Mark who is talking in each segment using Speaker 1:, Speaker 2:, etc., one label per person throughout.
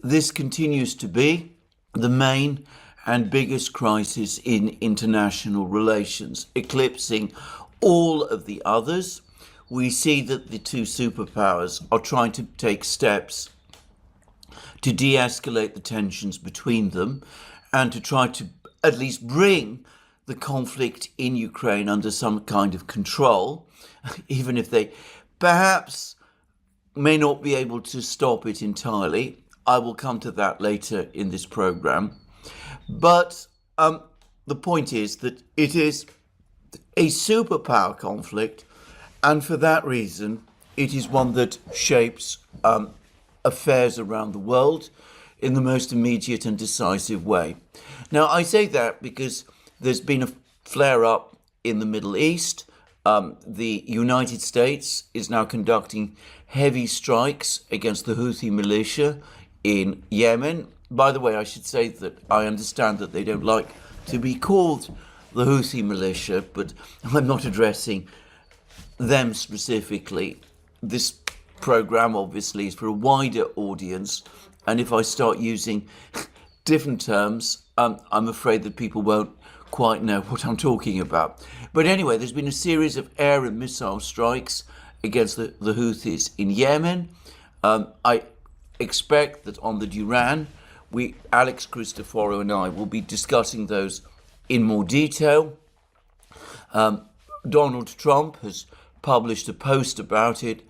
Speaker 1: this continues to be the main and biggest crisis in international relations, eclipsing all of the others. We see that the two superpowers are trying to take steps to de-escalate the tensions between them and to try to at least bring the conflict in Ukraine under some kind of control, even if they perhaps may not be able to stop it entirely. I will come to that later in this program. But the point is that it is a superpower conflict, and for that reason, it is one that shapes affairs around the world in the most immediate and decisive way. Now, I say that because there's been a flare-up in the Middle East. The United States is now conducting heavy strikes against the Houthi militia in Yemen. By the way, I should say that I understand that they don't like to be called the Houthi militia, but I'm not addressing them specifically. This program obviously is for a wider audience, and if I start using different terms, I'm afraid that people won't quite know what I'm talking about. But anyway, there's been a series of air and missile strikes against the Houthis in Yemen. I expect that on the Duran, Alex Cristoforo and I will be discussing those in more detail. Donald Trump has published a post about it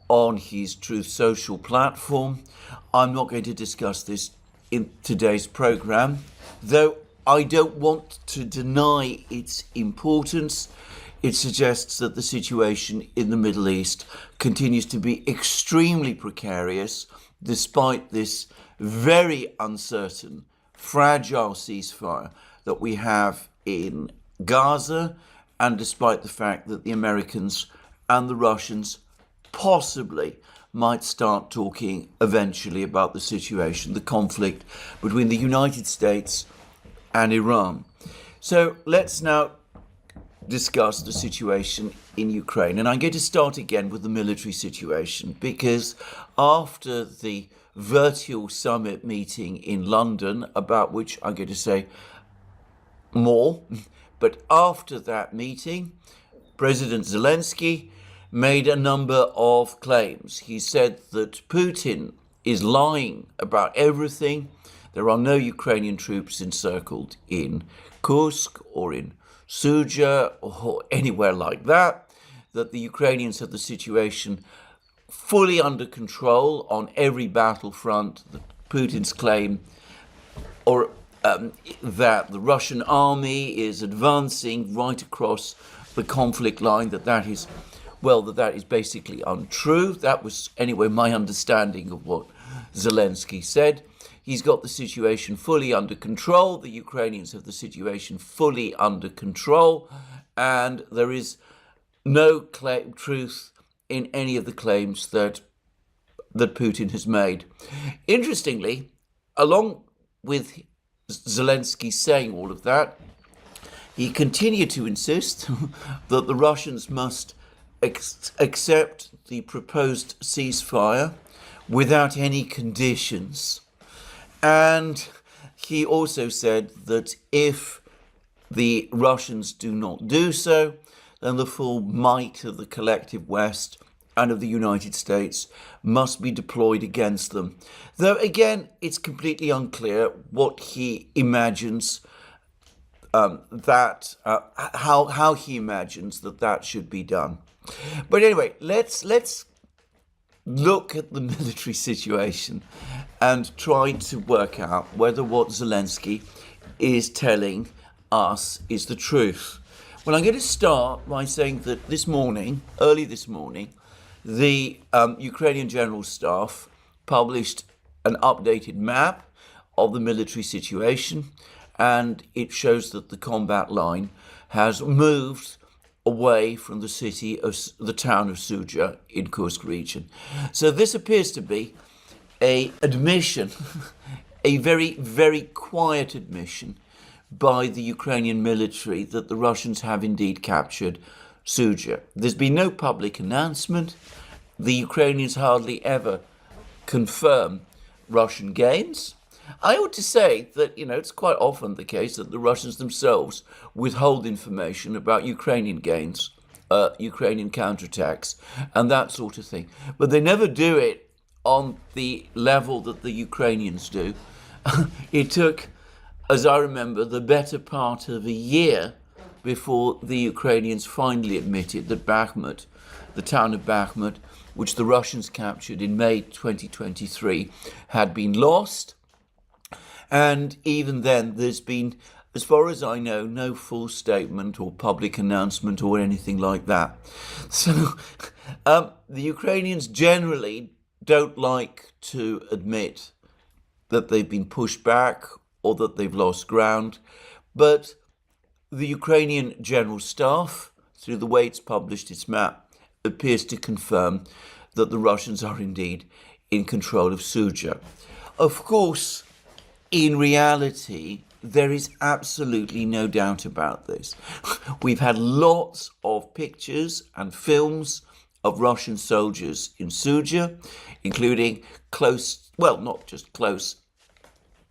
Speaker 1: on his Truth Social platform. I'm not going to discuss this in today's program, though I don't want to deny its importance. It suggests that the situation in the Middle East continues to be extremely precarious, despite this very uncertain, fragile ceasefire that we have in Gaza, and despite the fact that the Americans and the Russians possibly might start talking eventually about the situation, the conflict between the United States and Iran. So let's now discuss the situation in Ukraine. And I'm going to start again with the military situation, because after the virtual summit meeting in London, about which I'm going to say more, but after that meeting, President Zelensky made a number of claims. He said that Putin is lying about everything. There are no Ukrainian troops encircled in Kursk or in Suja or anywhere like that, that the Ukrainians have the situation fully under control on every battlefront, that Putin's claim or that the Russian army is advancing right across the conflict line, that is basically untrue. That was, anyway, my understanding of what Zelensky said. He's got the situation fully under control. The Ukrainians have the situation fully under control, and there is no truth in any of the claims that Putin has made. Interestingly, along with Zelensky saying all of that, he continued to insist that the Russians must accept the proposed ceasefire without any conditions. And he also said that if the Russians do not do so, then the full might of the collective West and of the United States must be deployed against them. Though, again, it's completely unclear what he imagines how he imagines that should be done. But anyway, let's look at the military situation and try to work out whether what Zelensky is telling us is the truth. Well, I'm going to start by saying that early this morning, the Ukrainian General Staff published an updated map of the military situation, and it shows that the combat line has moved away from the town of Suja in Kursk region. So this appears to be an admission, a very, very quiet admission by the Ukrainian military that the Russians have indeed captured Suja. There's been no public announcement. The Ukrainians hardly ever confirm Russian gains. I ought to say that, it's quite often the case that the Russians themselves withhold information about Ukrainian gains, Ukrainian counterattacks, and that sort of thing. But they never do it on the level that the Ukrainians do. It took, as I remember, the better part of a year before the Ukrainians finally admitted that Bakhmut, the town of Bakhmut, which the Russians captured in May 2023, had been lost. And even then, there's been, as far as I know, no full statement or public announcement or anything like that. So the Ukrainians generally don't like to admit that they've been pushed back or that they've lost ground. But the Ukrainian General Staff, through the way it's published its map, appears to confirm that the Russians are indeed in control of Suja. Of course, in reality, there is absolutely no doubt about this. We've had lots of pictures and films of Russian soldiers in Suja, including close, well, not just close,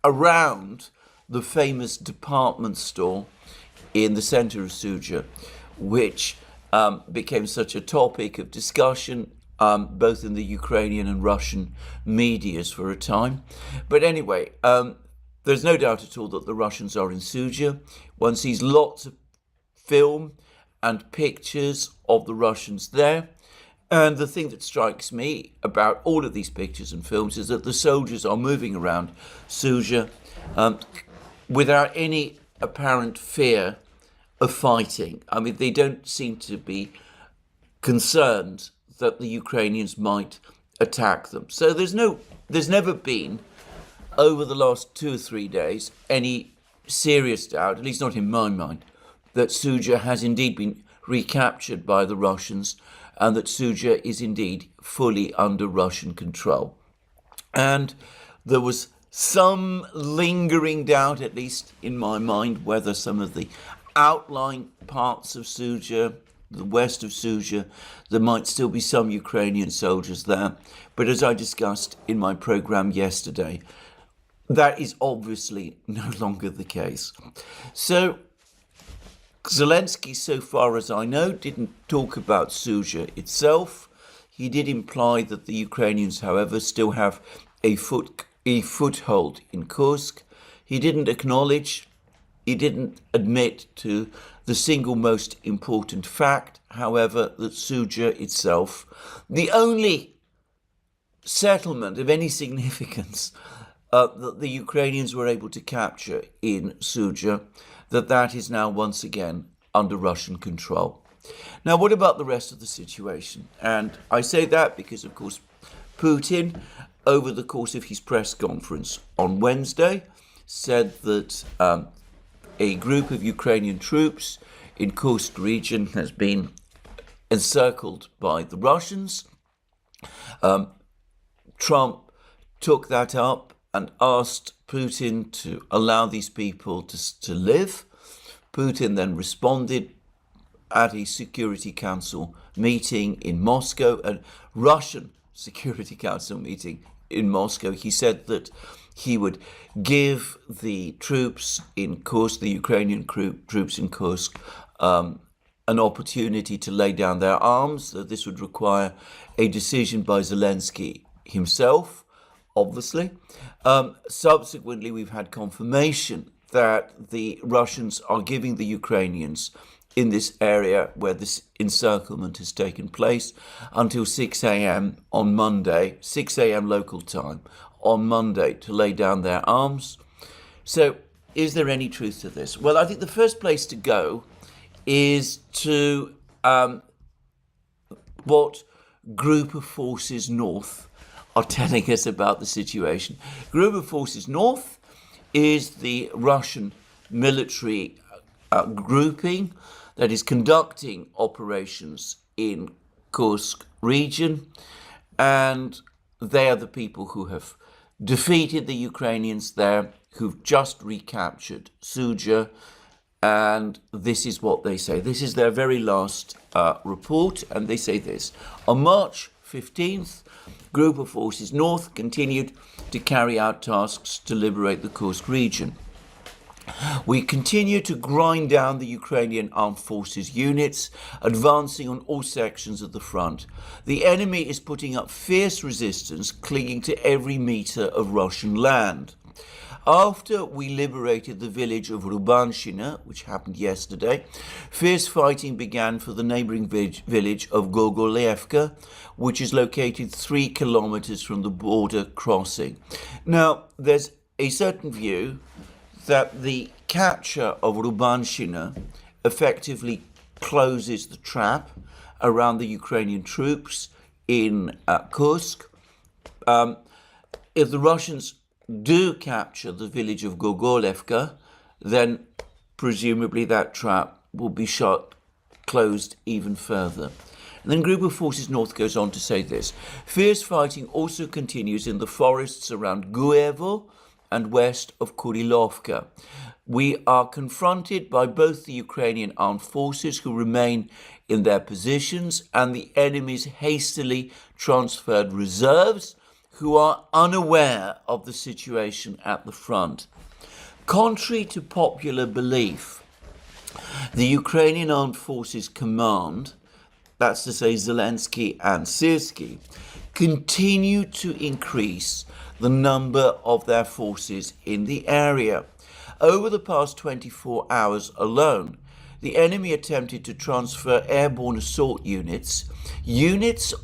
Speaker 1: around the famous department store in the center of Suja, which became such a topic of discussion both in the Ukrainian and Russian medias for a time. But anyway, there's no doubt at all that the Russians are in Suja. One sees lots of film and pictures of the Russians there. And the thing that strikes me about all of these pictures and films is that the soldiers are moving around Suja without any apparent fear of fighting. I mean, they don't seem to be concerned that the Ukrainians might attack them. So there's never been, over the last 2 or 3 days, any serious doubt, at least not in my mind, that Suja has indeed been recaptured by the Russians and that Suja is indeed fully under Russian control. And there was some lingering doubt, at least in my mind, whether some of the outlying parts of Suja, the west of Suja, there might still be some Ukrainian soldiers there. But as I discussed in my program yesterday, that is obviously no longer the case. So Zelensky, so far as I know, didn't talk about Suja itself. He did imply that the Ukrainians, however, still have a foothold in Kursk. He didn't admit to the single most important fact, however, that Suja itself, the only settlement of any significance that the Ukrainians were able to capture in Suja, that is now once again under Russian control. Now, what about the rest of the situation? And I say that because, of course, Putin, over the course of his press conference on Wednesday, said that a group of Ukrainian troops in Kursk region has been encircled by the Russians. Trump took that up and asked Putin to allow these people to live. Putin then responded at a Security Council meeting in Moscow, a Russian Security Council meeting in Moscow. He said that he would give the troops in Kursk, the Ukrainian troops in Kursk, an opportunity to lay down their arms. That this would require a decision by Zelensky himself, obviously. Subsequently, we've had confirmation that the Russians are giving the Ukrainians in this area where this encirclement has taken place until 6 a.m. on Monday, 6 a.m. local time on Monday, to lay down their arms. So is there any truth to this? Well, I think the first place to go is to what Group of Forces North are telling us about the situation. Group of Forces North is the Russian military grouping that is conducting operations in Kursk region, and they are the people who have defeated the Ukrainians there, who've just recaptured Suja, and this is what they say. This is their very last report, and they say this. On March 15th, Group of Forces North continued to carry out tasks to liberate the Kursk region. We continue to grind down the Ukrainian armed forces units, advancing on all sections of the front. The enemy is putting up fierce resistance, clinging to every meter of Russian land. After we liberated the village of Rubanshina, which happened yesterday, fierce fighting began for the neighboring village of Gogolevka, which is located 3 kilometers from the border crossing. Now, there's a certain view that the capture of Rubanshina effectively closes the trap around the Ukrainian troops in Kursk. If the Russians do capture the village of Gogolevka, then presumably that trap will be closed even further. And then Group of Forces North goes on to say this: fierce fighting also continues in the forests around Guevo and west of Kurilovka. We are confronted by both the Ukrainian armed forces who remain in their positions and the enemy's hastily transferred reserves who are unaware of the situation at the front. Contrary to popular belief, the Ukrainian Armed Forces Command, that's to say Zelensky and Syrskyi, continue to increase the number of their forces in the area. Over the past 24 hours alone, the enemy attempted to transfer airborne assault units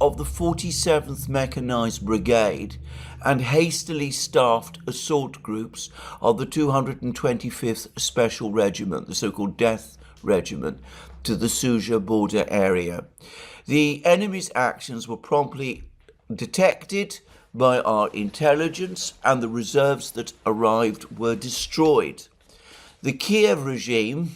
Speaker 1: of the 47th Mechanized Brigade, and hastily staffed assault groups of the 225th Special Regiment, the so-called Death Regiment, to the Sudzha border area. The enemy's actions were promptly detected by our intelligence, and the reserves that arrived were destroyed. The Kiev regime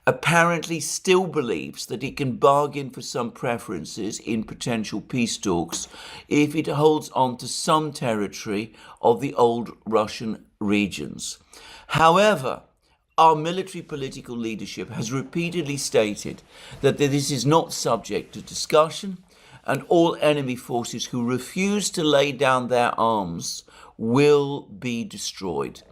Speaker 1: apparently still believes that it can bargain for some preferences in potential peace talks if it holds on to some territory of the old Russian regions. However, our military political leadership has repeatedly stated that this is not subject to discussion, and all enemy forces who refuse to lay down their arms will be destroyed.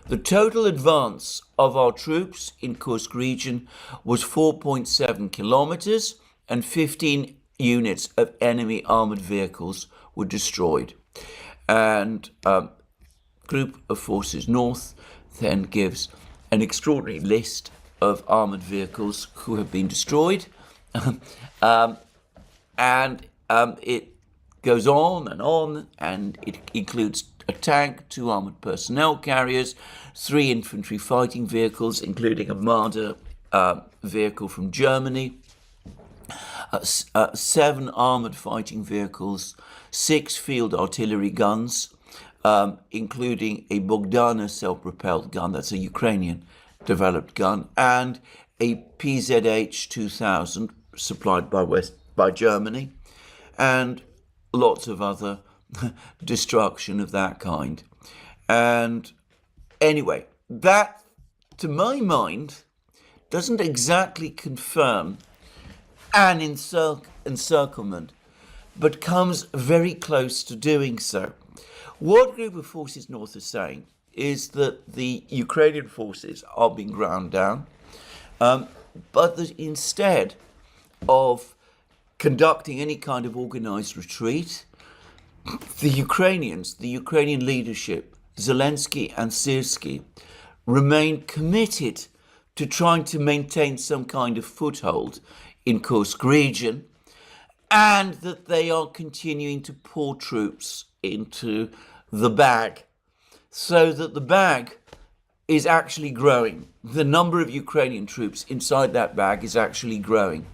Speaker 1: The total advance of our troops in Kursk region was 4.7 kilometers, and 15 units of enemy armored vehicles were destroyed. And Group of Forces North then gives an extraordinary list of armored vehicles who have been destroyed. And it goes on, and it includes a tank, 2 armored personnel carriers, 3 infantry fighting vehicles, including a Marder vehicle from Germany, 7 armored fighting vehicles, 6 field artillery guns, including a Bogdana self-propelled gun, that's a Ukrainian-developed gun, and a PZH-2000 supplied by Germany, and lots of other destruction of that kind. And anyway, that, to my mind, doesn't exactly confirm an encirclement, but comes very close to doing so. What Group of Forces North is saying is that the Ukrainian forces are being ground down, but that instead of conducting any kind of organized retreat, the Ukrainian leadership, Zelensky and Syrskyi, remain committed to trying to maintain some kind of foothold in Kursk region, and that they are continuing to pour troops into the bag, so that the bag is actually growing. The number of Ukrainian troops inside that bag is actually growing.